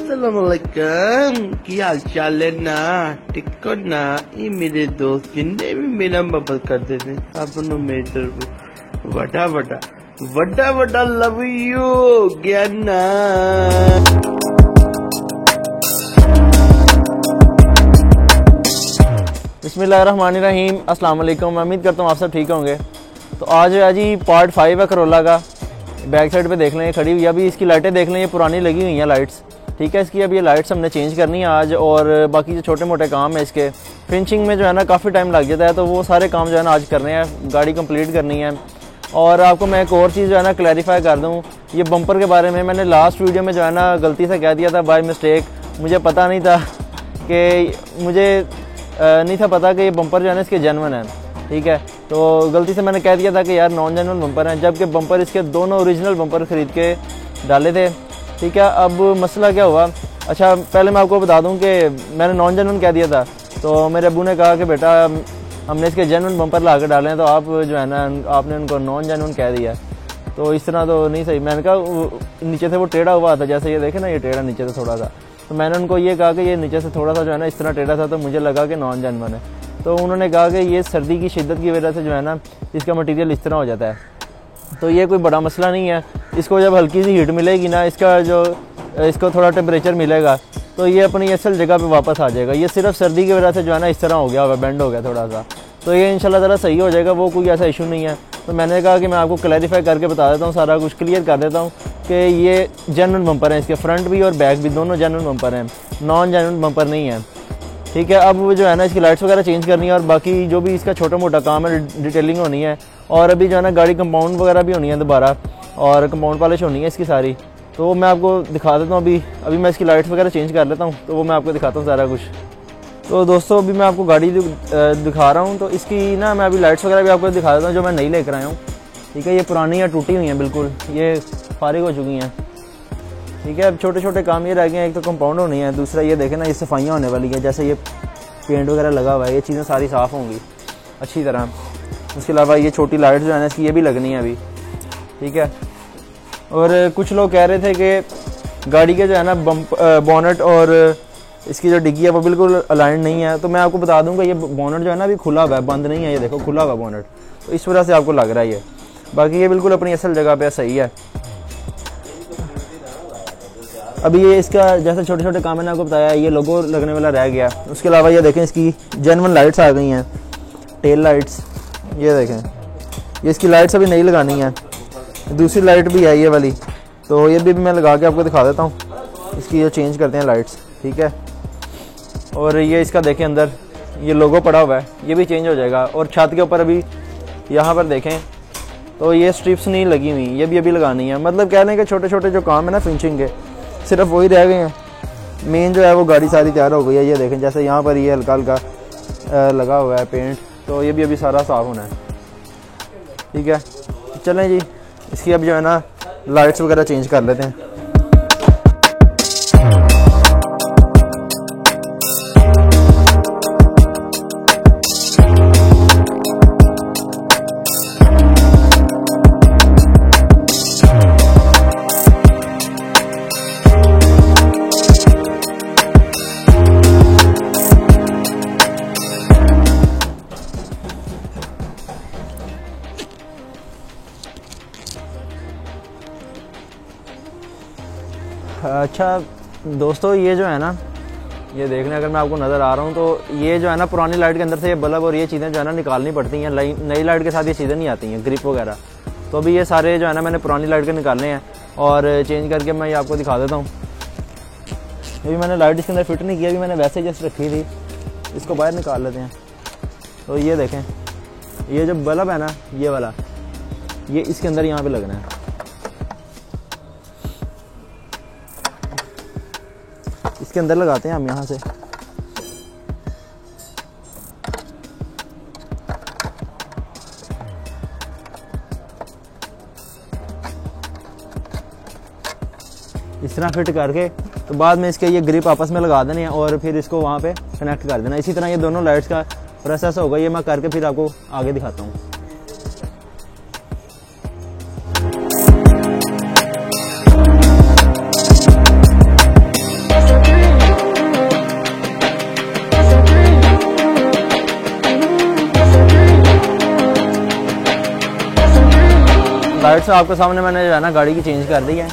अस्सलामुअलैकुम, की हाल चाल है ना? टिको ना, ये मेरे दोस्त जिन्हें भी मेरा मोहब्बत करते थे अपनों में तरफ वड़ा वड़ा वड़ा वड़ा लव यू गया ना। बिस्मिल्लाहिर्रहमानिर्रहीम, अस्सलाम वालेकुम। मैं उम्मीद करता हूँ आप सब ठीक होंगे। तो आज है जी पार्ट 5 है करोला का। बैक साइड पे देख लें खड़ी हुई, अभी इसकी लाइटें देख लें, ये पुरानी लगी हुई हैं लाइट्स, ठीक है। इसकी अब ये लाइट्स हमने चेंज करनी है आज, और बाकी जो छोटे मोटे काम है इसके फिनिशिंग में जो है ना काफ़ी टाइम लग जाता है, तो वो सारे काम जो है ना आज करने हैं, गाड़ी कंप्लीट करनी है। और आपको मैं एक और चीज़ जो है ना क्लैरिफाई कर दूँ, ये बम्पर के बारे में मैंने लास्ट वीडियो में जो है ना गलती से कह दिया था बाय मिस्टेक। मुझे पता नहीं था कि नहीं था पता कि ये बम्पर जो है ना इसके जेन्युइन है, ठीक है। तो गलती से मैंने कह दिया था कि यार नॉन जेन्युइन बम्पर हैं, जबकि बम्पर इसके दोनों ओरिजिनल बम्पर ख़रीद के डाले थे, ठीक है। अब मसला क्या हुआ, अच्छा पहले मैं आपको बता दूं कि मैंने नॉन जेन्युइन कह दिया था, तो मेरे अबू ने कहा कि बेटा हमने इसके जेन्युइन बम्पर ला के डाले हैं, तो आप जो है ना आपने उनको नॉन जेन्युइन कह दिया, तो इस तरह तो नहीं सही। मैंने कहा नीचे से वो टेढ़ा हुआ था, जैसे ये देखे ना ये टेढ़ा नीचे से थोड़ा सा, तो मैंने उनको ये कहा कि ये नीचे से थोड़ा सा जो है ना इस तरह टेढ़ा था, तो मुझे लगा कि नॉन जेन्युइन है। तो उन्होंने कहा कि ये सर्दी की शिद्दत की वजह से जो है ना इसका मटेरियल इस तरह हो जाता है, तो ये कोई बड़ा मसला नहीं है। इसको जब हल्की सी हीट मिलेगी ना, इसको थोड़ा टेम्परेचर मिलेगा, तो ये अपनी असल जगह पे वापस आ जाएगा। ये सिर्फ सर्दी की वजह से जो है ना इस तरह हो गया होगा, बेंड हो गया थोड़ा सा, तो ये इंशाल्लाह ताला सही हो जाएगा, वो कोई ऐसा इशू नहीं है। तो मैंने कहा कि मैं आपको क्लैरिफाई करके बता देता हूँ, सारा कुछ क्लियर कर देता हूँ कि ये जेन्युइन बम्पर है, इसके फ्रंट भी और बैक भी दोनों जेन्युइन बम्पर हैं, नॉन जेन्युइन बम्पर नहीं है, ठीक है। अब वो जो है ना इसकी लाइट्स वगैरह चेंज करनी है, और बाकी जो भी इसका छोटा मोटा काम है डिटेलिंग होनी है, और अभी जो है ना गाड़ी कंपाउंड वगैरह भी होनी है दोबारा, और कंपाउंड पॉलिश होनी है इसकी सारी, तो वो मैं आपको दिखा देता हूँ। अभी मैं इसकी लाइट्स वगैरह चेंज कर लेता हूँ, तो वो मैं आपको दिखाता हूँ सारा कुछ। तो दोस्तों अभी मैं आपको गाड़ी दिखा रहा हूँ, तो इसकी ना मैं अभी लाइट्स वगैरह भी आपको दिखा देता हूँ जो मैं नई लेकर आया हूँ, ठीक है। ये पुरानी या टूटी हुई हैं बिल्कुल, ये फारिग हो चुकी हैं, ठीक है। अब छोटे छोटे काम ये रह गए हैं, एक तो कंपाउंड होनी है, दूसरा ये देखें ना ये सफाइयाँ होने वाली है, जैसे ये पेंट वगैरह लगा हुआ है, ये चीज़ें सारी साफ़ होंगी अच्छी तरह। उसके अलावा ये छोटी लाइट जो है ना इसकी ये भी लगनी है अभी, ठीक है। और कुछ लोग कह रहे थे कि गाड़ी के जो है ना बोनेट और इसकी जो डिग्गी है वो बिल्कुल अलाइंड नहीं है, तो मैं आपको बता दूंगा ये बोनेट जो है ना अभी खुला हुआ है, बंद नहीं है, ये देखो खुला हुआ बोनेट, तो इस वजह से आपको लग रहा है ये, बाकी ये बिल्कुल अपनी असल जगह पे सही है। अभी ये इसका जैसे छोटे छोटे काम मैंने आपको बताया, ये लोगो लगने वाला रह गया। उसके अलावा ये देखें इसकी जेन्युइन लाइट्स आ गई हैं, टेल लाइट्स, ये देखें ये इसकी लाइट्स अभी नहीं लगानी है, दूसरी लाइट भी है ये वाली, तो ये भी मैं लगा के आपको दिखा देता हूँ। इसकी ये चेंज करते हैं लाइट्स, ठीक है। और ये इसका देखें अंदर ये लोगो पड़ा हुआ है, ये भी चेंज हो जाएगा। और छत के ऊपर अभी यहाँ पर देखें तो ये स्ट्रिप्स नहीं लगी हुई, ये भी अभी लगानी है। मतलब कह लें कि छोटे छोटे जो काम है ना फिनिशिंग के सिर्फ वही रह गए हैं, मेन जो है वो गाड़ी सारी तैयार हो गई है। ये देखें जैसे यहाँ पर ये हल्का हल्का लगा हुआ है पेंट, तो ये भी अभी सारा साफ़ होना है, ठीक है। चलें जी इसकी अब जो है ना लाइट्स वगैरह चेंज कर लेते हैं। अच्छा दोस्तों ये जो है ना ये देखने अगर मैं आपको नज़र आ रहा हूँ, तो ये जो है ना पुरानी लाइट के अंदर से ये बल्ब और ये चीज़ें जो है ना निकालनी पड़ती हैं, नई लाइट के साथ ये चीज़ें नहीं आती हैं, ग्रिप वगैरह। तो अभी ये सारे जो है ना मैंने पुरानी लाइट के निकालने हैं और चेंज करके मैं ये आपको दिखा देता हूँ। अभी मैंने लाइट इसके अंदर फिट नहीं किया, अभी मैंने वैसे जस्ट रखी थी, इसको बाहर निकाल लेते हैं। तो ये देखें ये जो बल्ब है ना ये वाला, ये इसके अंदर यहाँ पर लगना है, इसके अंदर लगाते हैं हम यहाँ से। इस तरह फिट करके तो बाद में इसके ये ग्रिप आपस में लगा देने हैं और फिर इसको वहाँ पे कनेक्ट कर देना। इसी तरह ये दोनों लाइट्स का प्रोसेस होगा, ये मैं करके फिर आपको आगे दिखाता हूँ। लाइट्स आपके सामने मैंने जो है ना गाड़ी की चेंज कर दी है।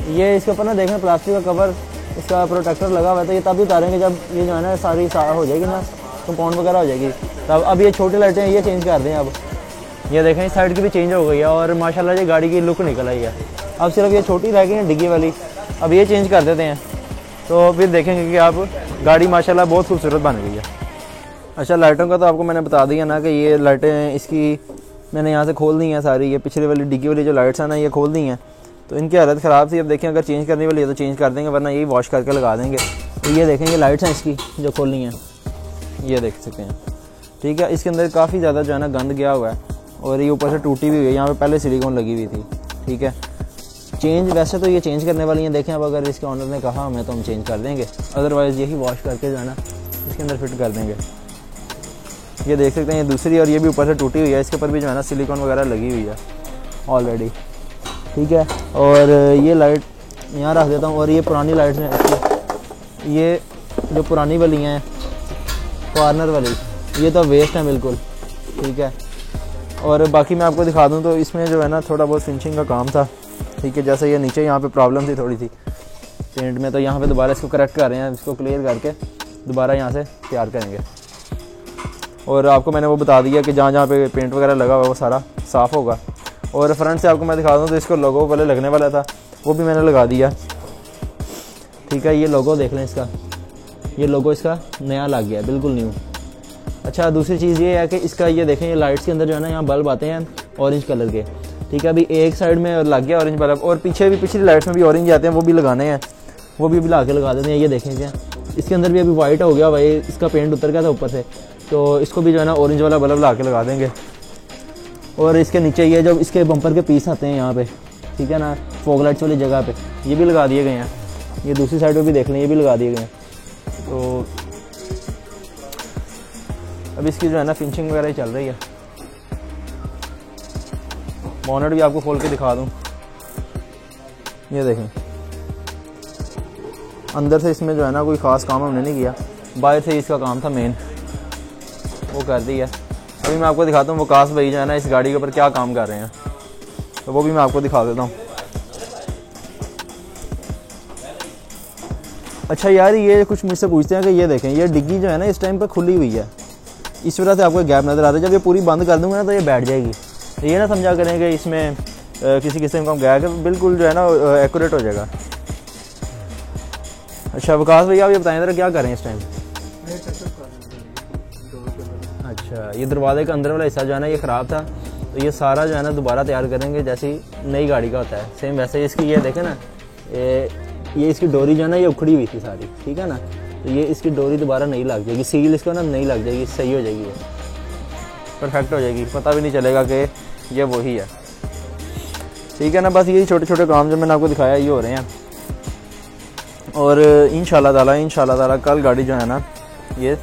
ये इसके ऊपर ना देखें प्लास्टिक का कवर, इसका प्रोटेक्टर लगा हुआ है, तो ये तभी उतारेंगे जब ये जो है ना सारी हो जाएगी ना, कंपाउंड वगैरह हो जाएगी तब। अब ये छोटी लाइटें हैं ये चेंज कर दें। अब ये देखें इस साइड की भी चेंज हो गई है और माशाल्लाह ये गाड़ी की लुक निकल आई है। अब सिर्फ ये छोटी रह गई है डिग्गी वाली, अब ये चेंज कर देते हैं तो फिर देखेंगे कि आप गाड़ी माशाल्लाह बहुत खूबसूरत बन गई है। अच्छा, लाइटों का तो आपको मैंने बता दिया ना कि ये लाइटें इसकी मैंने यहाँ से खोल दी हैं सारी। ये पिछले वाली डिग्गी वाली जो लाइट्स हैं ना ये खोल दी हैं, तो इनकी हालत ख़राब थी। अब देखें अगर चेंज करने वाली है तो चेंज कर देंगे, वरना यही वॉश करके लगा देंगे। तो ये देखें ये लाइट्स हैं इसकी जो खोलनी हैं, ये देख सकते हैं। ठीक है, इसके अंदर काफ़ी ज़्यादा जो है ना गंद गया हुआ है और ये ऊपर से टूटी भी हुई है। यहाँ पे पहले सिलिकॉन लगी हुई थी। ठीक है, चेंज वैसे तो ये चेंज करने वाली हैं। देखें अब अगर इसके ऑनर ने कहा हमें तो हम चेंज कर देंगे, अदरवाइज़ यही वॉश करके जो है ना इसके अंदर फिट कर देंगे। ये देख सकते हैं ये दूसरी, और ये भी ऊपर से टूटी हुई है, इसके ऊपर भी जो है ना सिलिकॉन वगैरह लगी हुई है ऑलरेडी। ठीक है, और ये लाइट यहाँ रख देता हूँ। और ये पुरानी लाइट्स हैं, ये जो पुरानी वाली हैं कॉर्नर वाली, ये तो वेस्ट है बिल्कुल। ठीक है, और बाकी मैं आपको दिखा दूँ तो इसमें जो है ना थोड़ा बहुत फिनिशिंग का काम था। ठीक है, जैसे ये नीचे यहाँ पे प्रॉब्लम थी थोड़ी सी पेंट में, तो यहाँ पे दोबारा इसको करेक्ट कर रहे हैं, इसको क्लियर करके दोबारा यहाँ से तैयार करेंगे। और आपको मैंने वो बता दिया कि जहाँ जहाँ पे पेंट वगैरह लगा हुआ है वो सारा साफ़ होगा। और फ्रंट से आपको मैं दिखा दूँ तो इसको लोगो पहले लगने वाला था, वो भी मैंने लगा दिया। ठीक है, ये लोगो देख लें इसका, ये लोगो इसका नया लग गया है, बिल्कुल न्यू। अच्छा, दूसरी चीज़ ये है कि इसका ये देखें ये लाइट्स के अंदर जो है ना यहाँ बल्ब आते हैं ऑरेंज कलर के। ठीक है, अभी एक साइड में लग गया ऑरेंज बल्ब, और पीछे भी पिछली लाइट्स में भी ऑरेंज आते हैं, वो भी लगाने हैं, वो भी ला के लगा देते हैं। ये देखें क्या इसके अंदर भी अभी वाइट हो गया भाई, इसका पेंट उतर गया था ऊपर से, तो इसको भी जो है ना ऑरेंज वाला बल्ब ला के लगा देंगे। और इसके नीचे ये जो इसके बम्पर के पीस आते हैं यहाँ पे, ठीक है ना, फॉग लाइट्स वाली जगह पे, ये भी लगा दिए गए हैं। ये दूसरी साइड पे भी देख लें, ये भी लगा दिए गए हैं। तो अब इसकी जो है ना फिनिशिंग वगैरह चल रही है। बॉनेट भी आपको खोल के दिखा दूँ, ये देखें अंदर से इसमें जो है ना कोई ख़ास काम हमने नहीं किया, बाहर से इसका काम था मेन, वो कर दिया। अभी मैं आपको दिखाता हूँ वकास भाई जो है ना इस गाड़ी के ऊपर क्या काम कर रहे हैं, तो वो भी मैं आपको दिखा देता हूँ। अच्छा यार, ये कुछ मुझसे पूछते हैं कि ये देखें ये डिग्गी जो है ना इस टाइम पर खुली हुई है, इस वजह से आपको गैप नज़र आता है। जब ये पूरी बंद कर दूँगा ना तो ये बैठ जाएगी। तो ये ना समझा करें कि इसमें किसी किस्म का गैप बिल्कुल जो है ना एक्यूरेट हो जाएगा। अच्छा वकास भैया, आप ये बताएं ज़रा क्या करें इस टाइम? अच्छा, ये दरवाजे का अंदर वाला हिस्सा जो है ना ये ख़राब था, तो ये सारा जो है ना दोबारा तैयार करेंगे जैसी नई गाड़ी का होता है सेम वैसे। इसकी ये देखें ना, ये इसकी डोरी जो है ना ये उखड़ी हुई थी सारी, ठीक है ना, तो ये इसकी डोरी दोबारा नहीं लग जाएगी, सील इसको ना नहीं लग जाएगी, सही हो जाएगी, परफेक्ट हो जाएगी, पता भी नहीं चलेगा कि ये वही है। ठीक है ना, बस यही छोटे छोटे काम जो मैंने आपको दिखाया ये हो रहे हैं। और इंशाल्लाह ताला कल गाड़ी जो है ना ये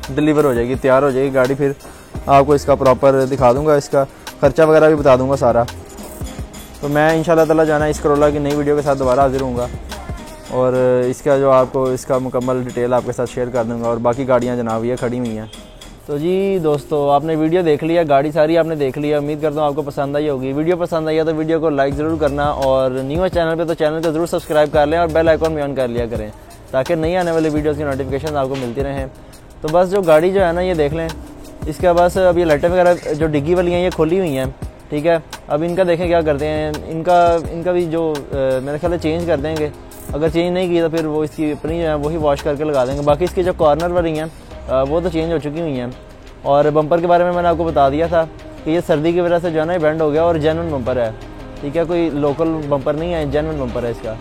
डिलीवर हो जाएगी, तैयार हो जाएगी गाड़ी। फिर आपको इसका प्रॉपर दिखा दूंगा, इसका खर्चा वगैरह भी बता दूंगा सारा। तो मैं इंशाल्लाह ताला जो है ना इस करोला की नई वीडियो के साथ दोबारा हाजिर हूँगा, और इसका जो आपको इसका मुकम्मल डिटेल आपके साथ शेयर कर दूंगा। और बाकी गाड़ियाँ जनाब ये खड़ी हुई हैं। तो जी दोस्तों, आपने वीडियो देख लिया, गाड़ी सारी आपने देख लिया, उम्मीद करता हूँ आपको पसंद आई होगी। वीडियो पसंद आई है तो वीडियो को लाइक ज़रूर करना, और न्यू है चैनल पे तो चैनल को ज़रूर सब्सक्राइब कर लें और बेल आइकॉन भी ऑन कर लिया करें, ताकि नई आने वाली वीडियोज़ की नोटिफिकेशन आपको मिलती रहें। तो बस जो गाड़ी जो है ना ये देख लें, इसका बस अब ये लाइटें वगैरह जो डिग्गी वाली हैं ये खोली हुई हैं। ठीक है, अब इनका देखें क्या करते हैं, इनका भी जो मेरे ख्याल चेंज कर देंगे। अगर चेंज नहीं की तो फिर वो इसकी अपनी जो है वही वॉश करके लगा देंगे। बाकी इसकी जो कॉर्नर वाली हैं वो तो चेंज हो चुकी हुई हैं। और बम्पर के बारे में मैंने आपको बता दिया था कि ये सर्दी की वजह से जो है ना बेंड हो गया, और जेन्युइन बम्पर है। ठीक है, कोई लोकल बम्पर नहीं है, जेन्युइन बम्पर है इसका।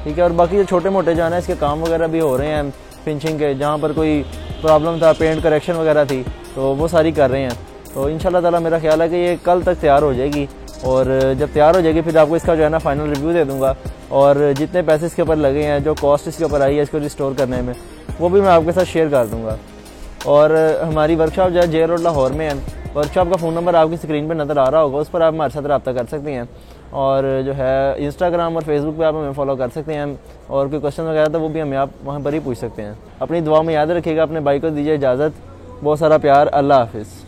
ठीक है, और बाकी जो छोटे मोटे जो है ना इसके काम वगैरह भी हो रहे हैं फिनिशिंग के, जहाँ पर कोई प्रॉब्लम था, पेंट करेक्शन वगैरह थी, तो वो सारी कर रहे हैं। तो इंशाल्लाह ताला मेरा ख्याल है कि ये कल तक तैयार हो जाएगी, और जब तैयार हो जाएगी फिर आपको इसका जो है ना फाइनल रिव्यू दे दूँगा। और जितने पैसे इसके ऊपर लगे हैं, जो कॉस्ट इसके ऊपर आई है इसको रिस्टोर करने में, वो भी मैं आपके साथ शेयर कर दूँगा। और हमारी वर्कशॉप जो है जे रोड लाहौर में है। वर्कशॉप का फ़ोन नंबर आपकी स्क्रीन पर नज़र आ रहा होगा, उस पर आप हमारे साथ रब्ता कर सकते हैं। और जो है इंस्टाग्राम और फेसबुक पे आप हमें फॉलो कर सकते हैं, और कोई क्वेश्चन वगैरह तो वो भी हमें आप वहाँ पर ही पूछ सकते हैं। अपनी दुआ में याद रखिएगा, अपने भाई को दीजिए इजाज़त, बहुत सारा प्यार, अल्लाह हाफिज़।